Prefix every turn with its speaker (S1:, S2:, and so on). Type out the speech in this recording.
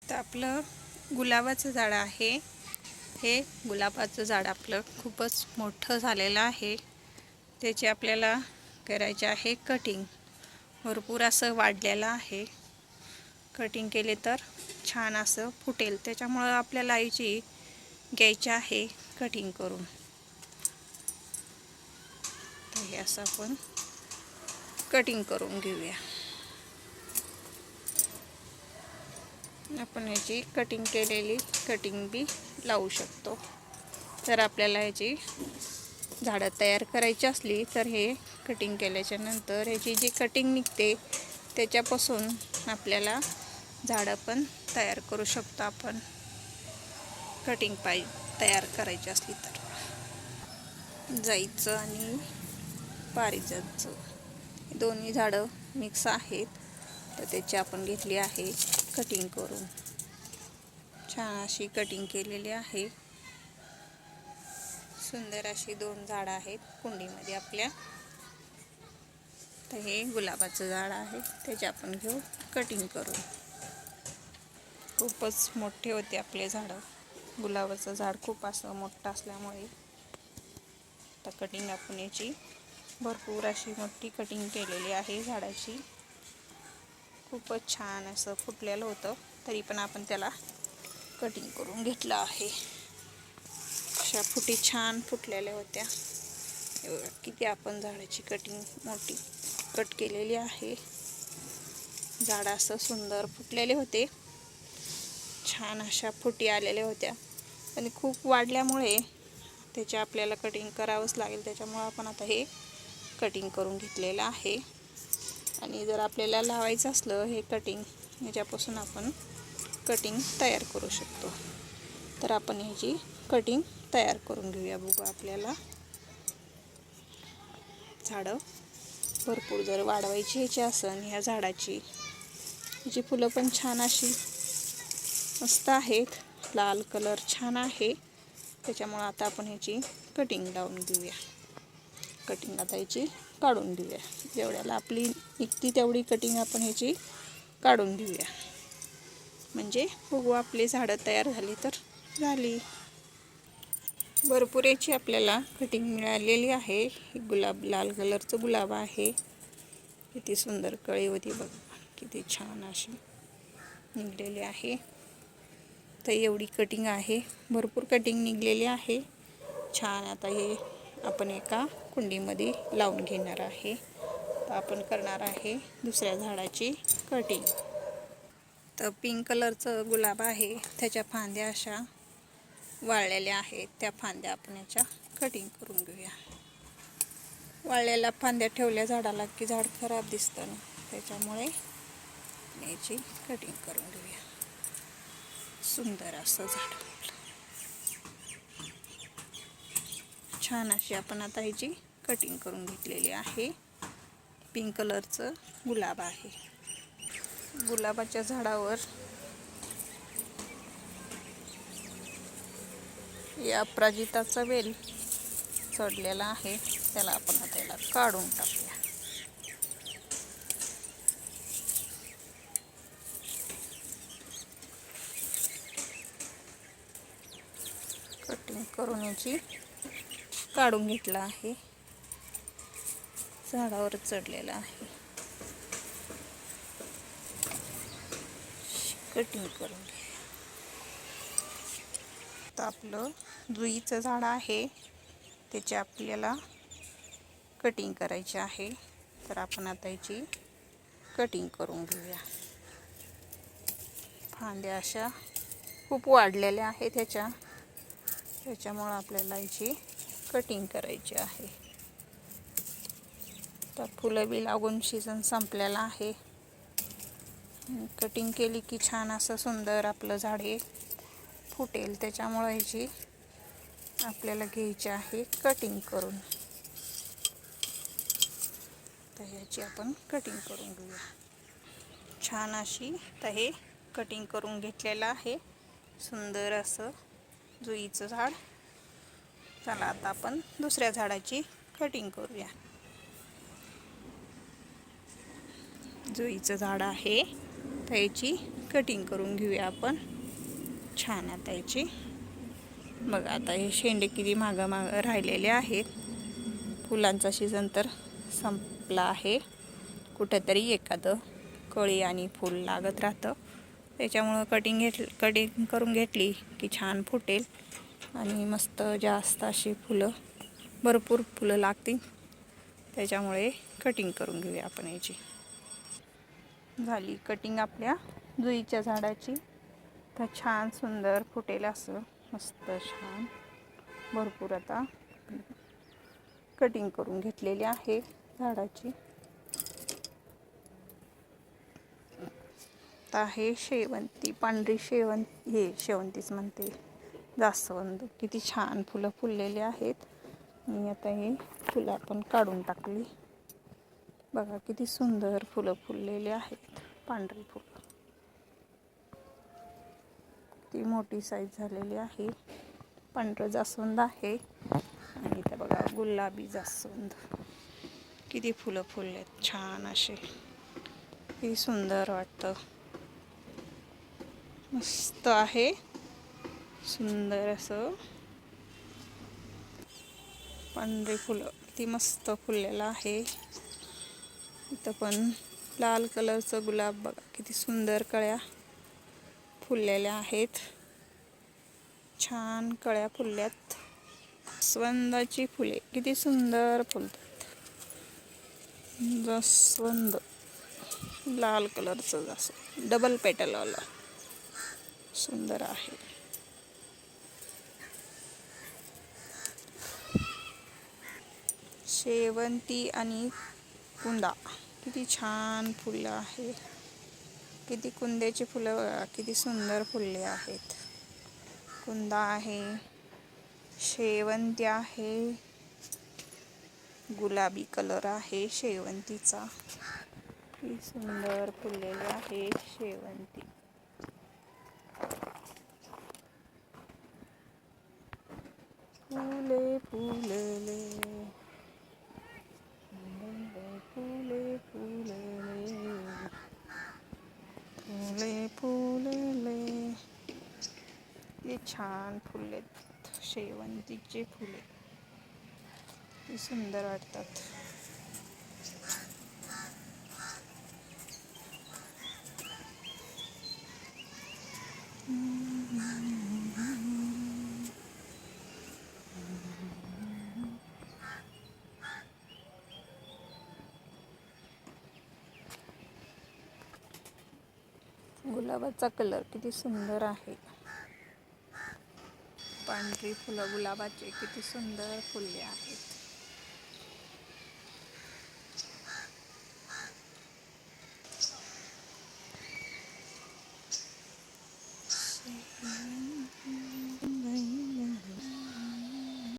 S1: तर आपलं गुलाबाचं झाड आहे. हे गुलाबाचं झाड आपलं खूपच मोठं झालेलं आहे. त्याचे आपल्याला करायचे आहे कटिंग. भरपूर असं वाढलेलं आहे. कटिंग केले तर छान असं फुटेल. त्याच्यामुळं आपल्याला याची घ्यायची आहे कटिंग करून. तर हे असं आपण कटिंग करून घेऊया. आपण याची कटिंग केलेली कटिंग बी लावू शकतो. तर आपल्याला याची झाडं तयार करायची असली तर हे कटिंग केल्याच्या नंतर याची जी कटिंग निघते त्याच्यापासून आपल्याला झाडं पण तयार करू शकतो. आपण कटिंग तयार करायची असली तर जाईचं आणि पारिजातचं दोन्ही झाडं मिक्स आहेत. तर त्याची आपण घेतली आहे कटिंग करून. छान अशी कटिंग केलेली आहे. सुंदर अशी दोन झाडं आहेत कुंडीमध्ये आपल्या. तर हे गुलाबाचं झाड आहे, त्याचे आपण घेऊ कटिंग करून. खूपच मोठे होते आपले झाडं. गुलाबाचं झाड खूप असं मोठं असल्यामुळे तर कटिंग आपण याची भरपूर अशी मोठी कटिंग केलेली आहे झाडाची. खूपच छान असं फुटलेलं होतं, तरी पण आपण त्याला कटिंग करून घेतलं आहे. अशा फुटी छान फुटलेल्या होत्या. हे बघा किती आपण झाडाची कटिंग मोठी कट केलेली आहे. झाड असं सुंदर फुटलेले होते. छान अशा फुटी आलेल्या होत्या आणि खूप वाढल्यामुळे त्याचे आपल्याला कटिंग करावंच लागेल. त्याच्यामुळे आपण आता हे कटिंग करून घेतलेलं आहे. आणि जर आपल्याला लावायचं असलं हे कटिंग, याच्यापासून आपण कटिंग तयार करू शकतो. तर आपण ह्याची कटिंग तयार करून घेऊया. बघू आपल्याला झाडं भरपूर जर वाढवायची ह्याची असन ह्या झाडाची, ह्याची फुलं पण छान अशी मस्त आहेत. लाल कलर छान आहे. त्याच्यामुळं आता आपण ह्याची कटिंग लावून घेऊया. कटिंग आता ह्याची काढून घेऊया. जेवढ्याला आपली निघती तेवढी कटिंग आपण ह्याची काढून घेऊया. म्हणजे बघू आपली झाडं तयार झाली तर झाली. भरपूर याची आपल्याला कटिंग मिळालेली आहे. गुलाब लाल कलरचं गुलाब आहे. किती सुंदर कळी होती बघ, किती छान अशी निघलेली आहे. तर एवढी कटिंग आहे. भरपूर कटिंग निघलेली आहे. छान. आता हे आपण एका कुंडीमध्ये लावून घेणार आहे. तर आपण करणार आहे दुसऱ्या झाडाची कटिंग. तर पिंक कलरचं गुलाब आहे, त्याच्या फांद्या अशा वाळलेल्या आहेत. त्या फांद्या आपण याच्या कटिंग करून घेऊया. वाळलेल्या फांद्या ठेवल्या झाडाला की झाड खराब दिसतं ना, त्याच्यामुळे याची कटिंग करून घेऊया. सुंदर असं झाड छान अशी आपण आता ह्याची कटिंग करून घेतलेली आहे. पिंक कलरचं गुलाब आहे. गुलाबाच्या झाडावर या अपराजिताचा वेल चढलेला आहे. त्याला आपण आता याला काढून टाकूया. कटिंग करून याची काढून घेतला आहे. झाडावर चढलेला आहे. कटिंग करून घ्या. तर आपलं जुईचं झाड आहे, त्याची आपल्याला कटिंग करायची आहे. तर आपण आता याची कटिंग करून घेऊया. फांद्या अशा खूप वाढलेल्या आहेत त्याच्यामुळं आपल्याला याची कटिंग करायची आहे. तर फुलं बी लागून सीझन संपलेला आहे. कटिंग केली की छान असं सुंदर आपलं झाड हे फुटेल. त्याच्यामुळे ह्याची आपल्याला घ्यायची आहे कटिंग करून. तर ह्याची आपण कटिंग करून घेऊया. छान अशी तर हे कटिंग करून घेतलेलं आहे. सुंदर असं जुईचं झाड. चला आता आपण दुसऱ्या झाडाची कटिंग करूया. जुईचं झाड आहे, तर याची कटिंग करून घेऊया आपण छान. आता याची बघा, आता हे शेंडे किती मागं राहिलेले आहेत. फुलांचा सीझन तर संपला आहे. कुठेतरी एखादं कळी आणि फूल लागत राहतं. त्याच्यामुळं कटिंग करून घेतली की छान फुटेल आणि मस्त जास्त अशी भरपूर फुलं लागतील. त्याच्यामुळे कटिंग करून घेऊया आपण याची. झाली कटिंग आपल्या जुईच्या झाडाची. तर छान सुंदर फुटेल असं मस्त छान भरपूर आता कटिंग करून घेतलेली आहे झाडाची. आता हे शेवंती, पांढरी शेवंतीच म्हणते, जास्वंद, किती छान फुलं फुललेली आहेत. आणि आता हे फुलं आपण काढून टाकली. बघा किती सुंदर फुलं फुललेली आहेत. पांढरी फुलं ती मोठी साईज झालेली आहे. पांढरं जास्वंद आहे आणि इथे बघा गुलाबी जास्वंद, किती फुलं फुललेत छान असे. किती सुंदर वाटतं, मस्त आहे. सुंदर असं पांढरी फुलं किती मस्त फुललेलं आहे. इथं पण लाल कलरचं गुलाब बघा किती सुंदर कळ्या फुललेल्या आहेत. छान कळ्या फुलल्यात. जास्वंदाची फुले किती सुंदर फुलतात. जास्वंद लाल कलरचं जास्वंद, डबल पेटलवाला सुंदर आहे. शेवंती आणि कुंदा किती छान फुलं आहे. किती कुंद्याची फुलं बघा किती सुंदर फुलले आहेत. कुंदा आहे, शेवंती आहे, गुलाबी कलर आहे शेवंतीचा. किती सुंदर फुललेली आहे शेवंती. फुले फुलले, फुले फुलले, फुले फुलले. किती छान फुललेत शेवंतीचे फुले, किती सुंदर वाटतात. गुलाबाचा कलर किती सुंदर आहे. पांढरी फुलं गुलाबाचे किती सुंदर फुलले आहेत.